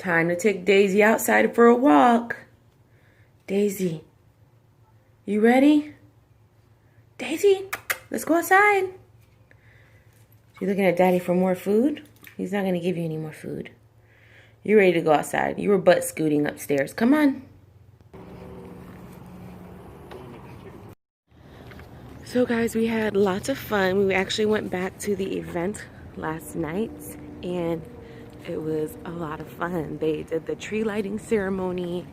Time to take Daisy outside for a walk. Daisy, you ready? Daisy, let's go outside. You looking at Daddy for more food? He's not going to give you any more food. You ready to go outside? You were butt scooting upstairs. Come on. So guys, we had lots of fun. We actually went back to the event last night and it was a lot of fun. They did the tree lighting ceremony.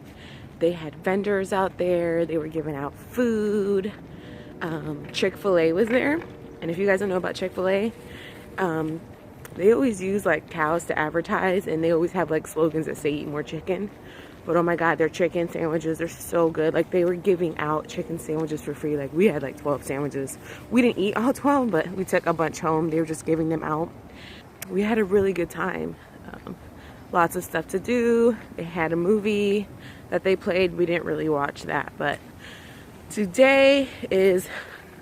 They had vendors out there. They were giving out food. Chick-fil-A was there. And if you guys don't know about Chick-fil-A, they always use like cows to advertise, and they always have like slogans that say eat more chicken. But oh my god, their chicken sandwiches are so good. Like, they were giving out chicken sandwiches for free. Like, we had like 12 sandwiches. We didn't eat all 12, but we took a bunch home. They were just giving them out. We had a really good time. Lots of stuff to do. They had a movie that they played. We didn't really watch that, but today is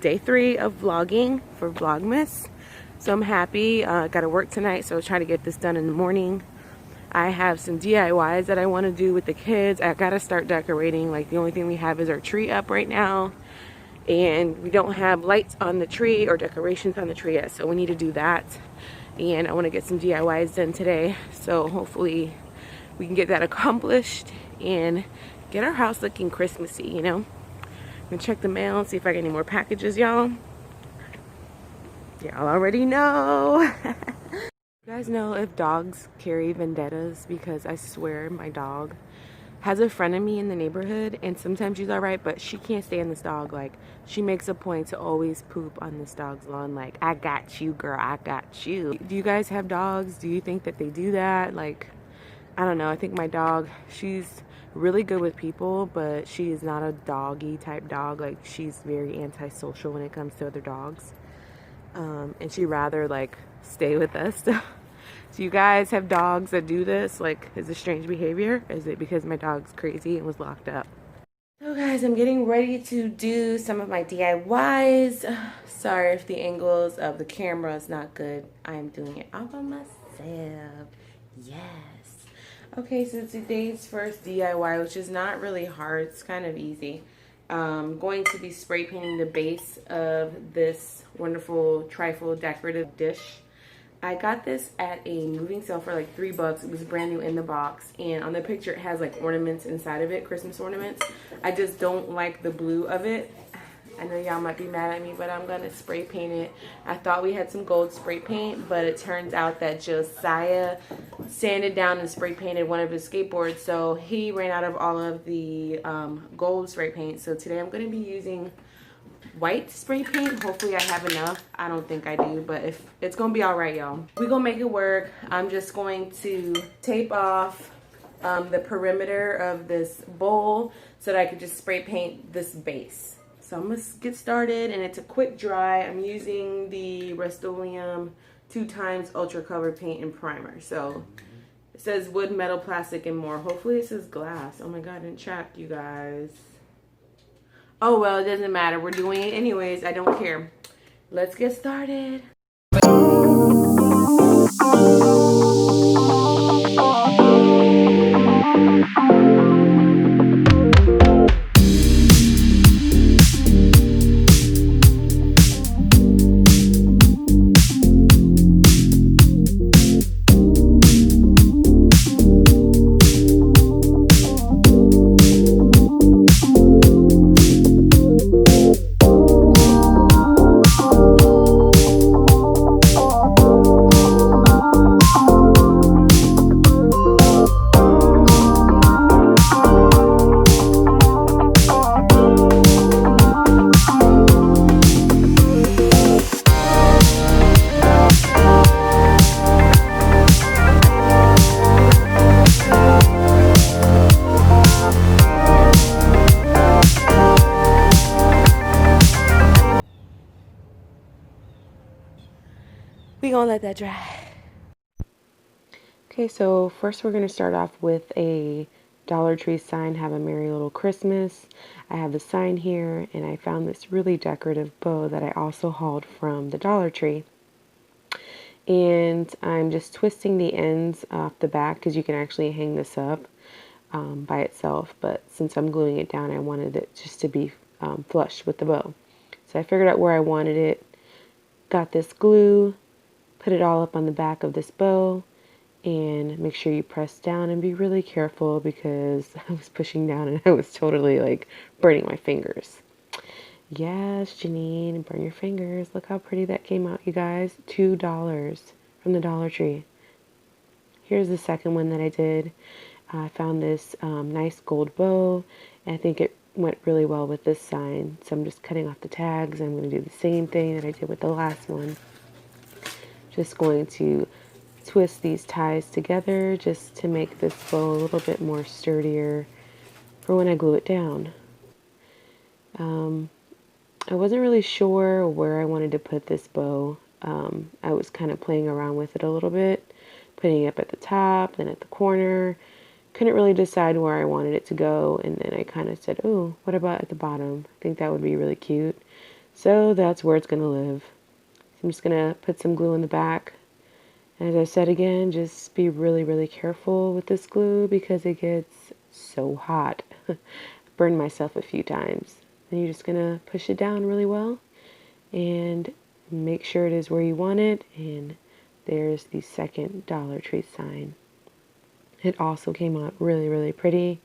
day 3 of vlogging for Vlogmas. So I'm happy. Got to work tonight, so I was trying to get this done in the morning. I have some DIYs that I want to do with the kids. I got to start decorating. Like, the only thing we have is our tree up right now. And we don't have lights on the tree or decorations on the tree yet, so we need to do that. And I want to get some DIYs done today. So hopefully we can get that accomplished and get our house looking Christmassy, you know. I'm going to check the mail and see if I get any more packages, y'all. Y'all already know. You guys know if dogs carry vendettas? Because I swear my dog has a friend of me in the neighborhood, and sometimes she's alright, but she can't stand this dog. Like, she makes a point to always poop on this dog's lawn. Like, I got you, girl, I got you. Do you guys have dogs? Do you think that they do that? Like, I don't know. I think my dog, she's really good with people, but she is not a doggy type dog. Like, she's very antisocial when it comes to other dogs. And she'd rather like stay with us. Do you guys have dogs that do this? Like, is it strange behavior? Is it because my dog's crazy and was locked up? So guys, I'm getting ready to do some of my DIYs. Sorry if the angles of the camera is not good. I'm doing it all by myself. Yes. Okay, so today's first DIY, which is not really hard. It's kind of easy. Going to be spray painting the base of this wonderful trifle decorative dish. I got this at a moving sale for like $3. It was brand new in the box, and on the picture it has like ornaments inside of it, Christmas ornaments. I just don't like the blue of it. I know y'all might be mad at me, but I'm gonna spray paint it. I thought we had some gold spray paint, but it turns out that Josiah sanded down and spray painted one of his skateboards, so he ran out of all of the gold spray paint. So today I'm gonna be using white spray paint. Hopefully I have enough. I don't think I do, but if it's gonna be all right, y'all. We're gonna make it work. I'm just going to tape off the perimeter of this bowl so that I could just spray paint this base. So I'm gonna get started, and it's a quick dry. I'm using the Rust-Oleum 2x Ultra Cover Paint and Primer. So it says wood, metal, plastic, and more. Hopefully it says glass. Oh my god, I didn't check, you guys. Oh well, it doesn't matter. We're doing it anyways. I don't care. Let's get started. We gonna let that dry. Okay, so first we're gonna start off with a Dollar Tree sign, "Have a Merry Little Christmas." I have the sign here, and I found this really decorative bow that I also hauled from the Dollar Tree. And I'm just twisting the ends off the back because you can actually hang this up by itself. But since I'm gluing it down, I wanted it just to be flush with the bow. So I figured out where I wanted it, got this glue, put it all up on the back of this bow, and make sure you press down and be really careful because I was pushing down and I was totally like burning my fingers. Yes, Janine, burn your fingers. Look how pretty that came out, you guys. $2 from the Dollar Tree. Here's the second one that I did. I found this nice gold bow, and I think it went really well with this sign. So I'm just cutting off the tags. I'm going to do the same thing that I did with the last one. Just going to twist these ties together just to make this bow a little bit more sturdier for when I glue it down. I wasn't really sure where I wanted to put this bow. I was kind of playing around with it a little bit, putting it up at the top, then at the corner. Couldn't really decide where I wanted it to go, and then I kind of said, oh, what about at the bottom? I think that would be really cute. So that's where it's going to live. So I'm just going to put some glue in the back. And as I said again, just be really, really careful with this glue because it gets so hot. Burned myself a few times. Then you're just going to push it down really well and make sure it is where you want it. And there's the second Dollar Tree sign. It also came out really, really pretty.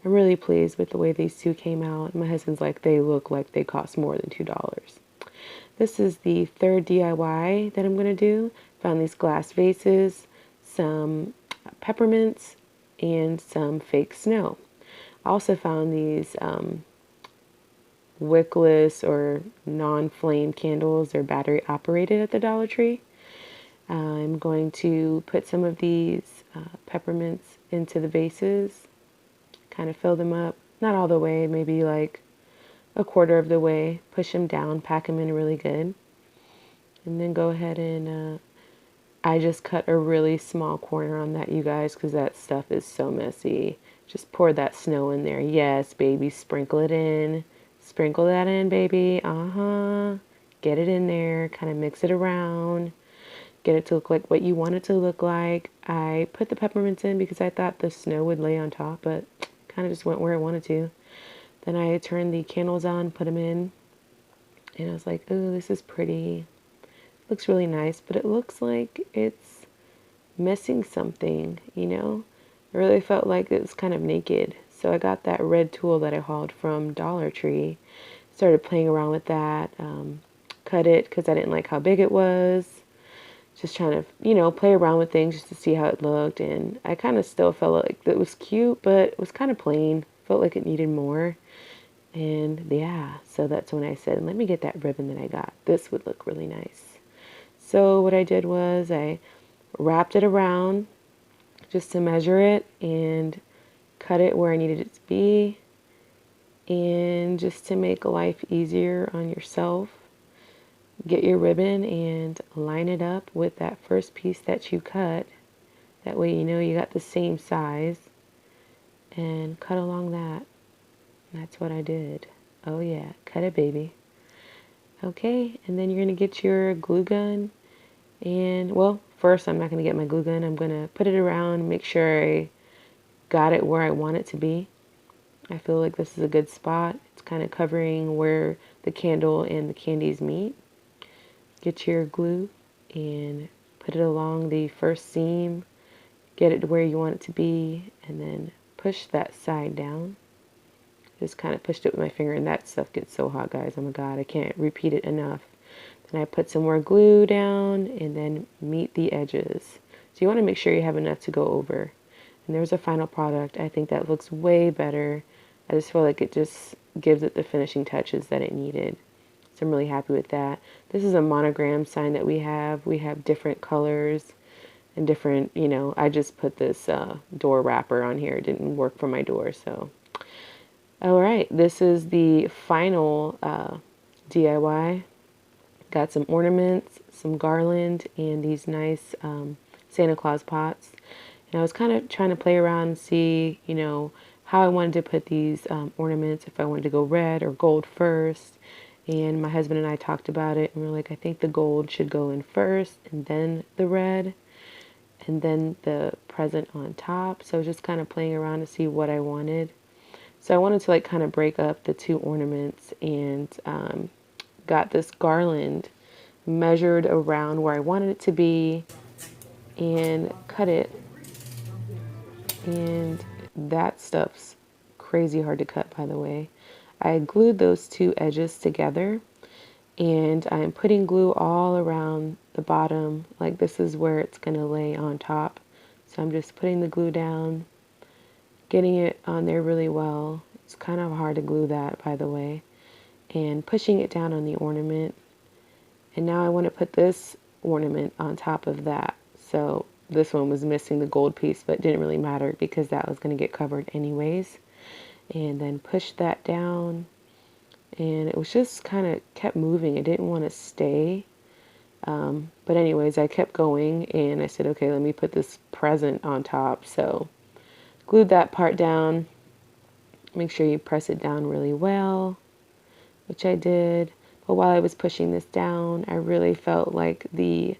I'm really pleased with the way these two came out. My husband's like, they look like they cost more than $2. This is the third DIY that I'm going to do. Found these glass vases, some peppermints, and some fake snow. I also found these wickless or non-flame candles. They're battery operated at the Dollar Tree. I'm going to put some of these peppermints into the vases, kind of fill them up, not all the way, maybe like a quarter of the way, push them down, pack them in really good, and then go ahead and I just cut a really small corner on that, you guys, because that stuff is so messy. Just pour that snow in there. Yes, baby, sprinkle it in. Sprinkle that in, baby. Get it in there, kind of mix it around. Get it to look like what you want it to look like. I put the peppermints in because I thought the snow would lay on top, but kind of just went where I wanted to. Then I turned the candles on, put them in, and I was like, oh, this is pretty. Looks really nice, but it looks like it's missing something, you know? I really felt like it was kind of naked. So I got that red tool that I hauled from Dollar Tree, started playing around with that, cut it because I didn't like how big it was. Just trying to, you know, play around with things just to see how it looked. And I kind of still felt like it was cute, but it was kind of plain. Felt like it needed more. And yeah, so that's when I said, let me get that ribbon that I got. This would look really nice. So what I did was I wrapped it around just to measure it and cut it where I needed it to be. And just to make life easier on yourself, get your ribbon and line it up with that first piece that you cut. That way you know you got the same size. And cut along that. And that's what I did. Oh yeah, cut it, baby. Okay, and then you're going to get your glue gun. And, well, first I'm not going to get my glue gun. I'm going to put it around, make sure I got it where I want it to be. I feel like this is a good spot. It's kind of covering where the candle and the candies meet. Get your glue and put it along the first seam. Get it to where you want it to be, and then push that side down. Just kind of pushed it with my finger, and that stuff gets so hot, guys. Oh my God, I can't repeat it enough. Then I put some more glue down, and then meet the edges. So you want to make sure you have enough to go over. And there's a final product. I think that looks way better. I just feel like it just gives it the finishing touches that it needed. So I'm really happy with that. This is a monogram sign that we have. We have different colors and different, you know, I just put this door wrapper on here. It didn't work for my door, so. All right, this is the final DIY. Got some ornaments, some garland, and these nice Santa Claus pots. And I was kind of trying to play around and see, you know, how I wanted to put these ornaments, if I wanted to go red or gold first. And my husband and I talked about it, and we're like, I think the gold should go in first, and then the red, and then the present on top. So just kind of playing around to see what I wanted. So I wanted to like kind of break up the two ornaments, and got this garland measured around where I wanted it to be and cut it. And that stuff's crazy hard to cut, by the way. I glued those two edges together, and I'm putting glue all around the bottom. Like this is where it's going to lay on top. So I'm just putting the glue down, getting it on there really well. It's kind of hard to glue that, by the way. And pushing it down on the ornament. And now I want to put this ornament on top of that. So this one was missing the gold piece, but it didn't really matter because that was going to get covered anyways. And then push that down. And it was just kind of kept moving. It didn't want to stay. But anyways, I kept going, and I said, okay, let me put this present on top. So glued that part down. Make sure you press it down really well, which I did. But while I was pushing this down, I really felt like the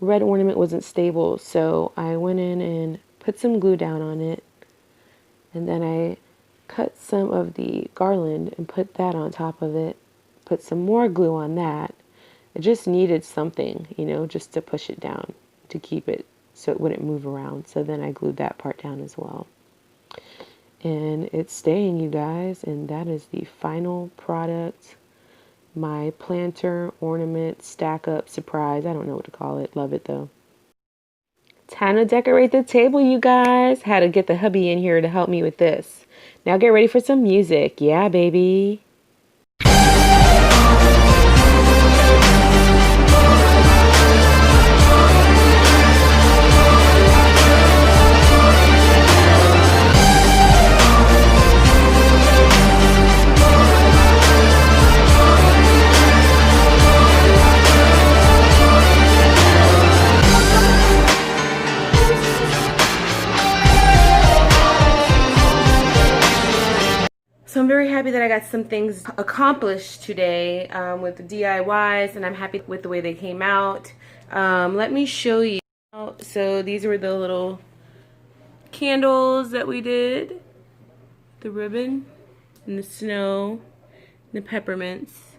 red ornament wasn't stable. So I went in and put some glue down on it. And then I cut some of the garland and put that on top of it. Put some more glue on that. It just needed something, you know, just to push it down, to keep it so it wouldn't move around. So then I glued that part down as well. And it's staying, you guys. And that is the final product. My planter ornament stack up surprise. I don't know what to call it. Love it though. Time to decorate the table, you guys. Had to get the hubby in here to help me with this. Now get ready for some music. Yeah, baby. So I'm very happy that I got some things accomplished today with the DIYs, and I'm happy with the way they came out. Let me show you. So these were the little candles that we did. The ribbon and the snow, the peppermints,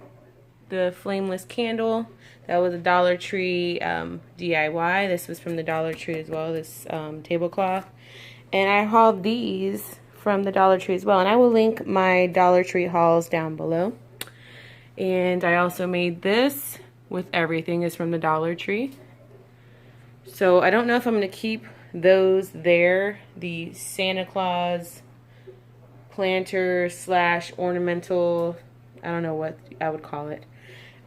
the flameless candle. That was a Dollar Tree DIY. This was from the Dollar Tree as well, this tablecloth. And I hauled these from the Dollar Tree as well. And I will link my Dollar Tree hauls down below. And I also made this with everything is from the Dollar Tree. So I don't know if I'm going to keep those there. The Santa Claus planter slash ornamental, I don't know what I would call it.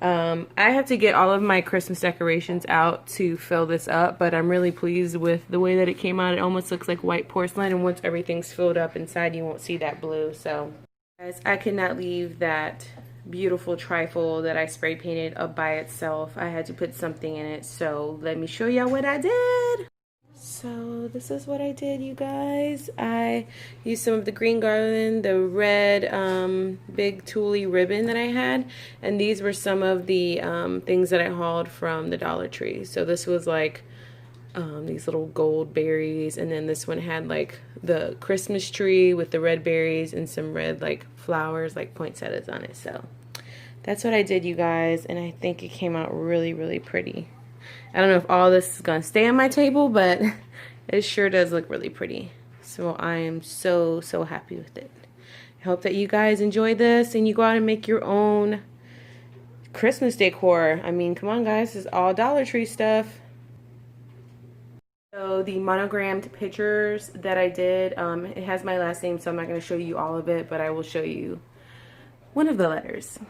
I have to get all of my Christmas decorations out to fill this up, but I'm really pleased with the way that it came out. It almost looks like white porcelain, and once everything's filled up inside, you won't see that blue. So, guys, I could not leave that beautiful trifle that I spray painted up by itself. I had to put something in it, so let me show y'all what I did. So this is what I did, you guys. I used some of the green garland, the red big tulle ribbon that I had, and these were some of the things that I hauled from the Dollar Tree. So this was like these little gold berries, and then this one had like the Christmas tree with the red berries and some red like flowers, like poinsettias on it. So that's what I did, you guys, and I think it came out really, really pretty. I don't know if all this is going to stay on my table, but it sure does look really pretty. So I am so, so happy with it. I hope that you guys enjoy this and you go out and make your own Christmas decor. I mean, come on, guys. This is all Dollar Tree stuff. So the monogrammed pictures that I did, it has my last name, so I'm not going to show you all of it, but I will show you one of the letters.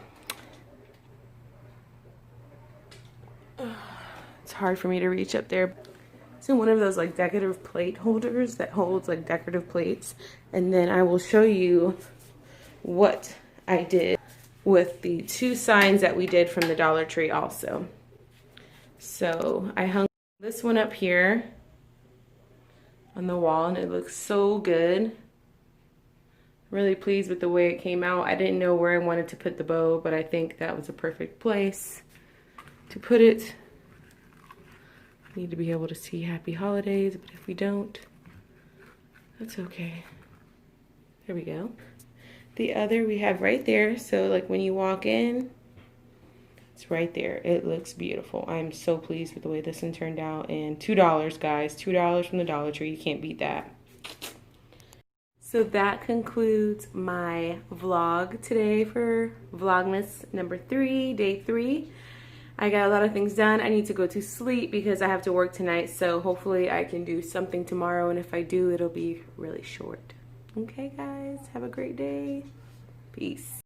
It's hard for me to reach up there. It's in one of those like decorative plate holders that holds like decorative plates. And then I will show you what I did with the two signs that we did from the Dollar Tree also. So I hung this one up here on the wall, and it looks so good. really pleased with the way it came out. I didn't know where I wanted to put the bow, but I think that was a perfect place to put it. Need to be able to see happy holidays, but if we don't, that's okay. There we go. The other we have right there, so like when you walk in, it's right there. It looks beautiful. I'm so pleased with the way this one turned out. And $2, guys. $2 from the Dollar Tree. You can't beat that. So that concludes my vlog today for Vlogmas number 3, day 3. I got a lot of things done. I need to go to sleep because I have to work tonight. So hopefully I can do something tomorrow. And if I do, it'll be really short. Okay, guys. Have a great day. Peace.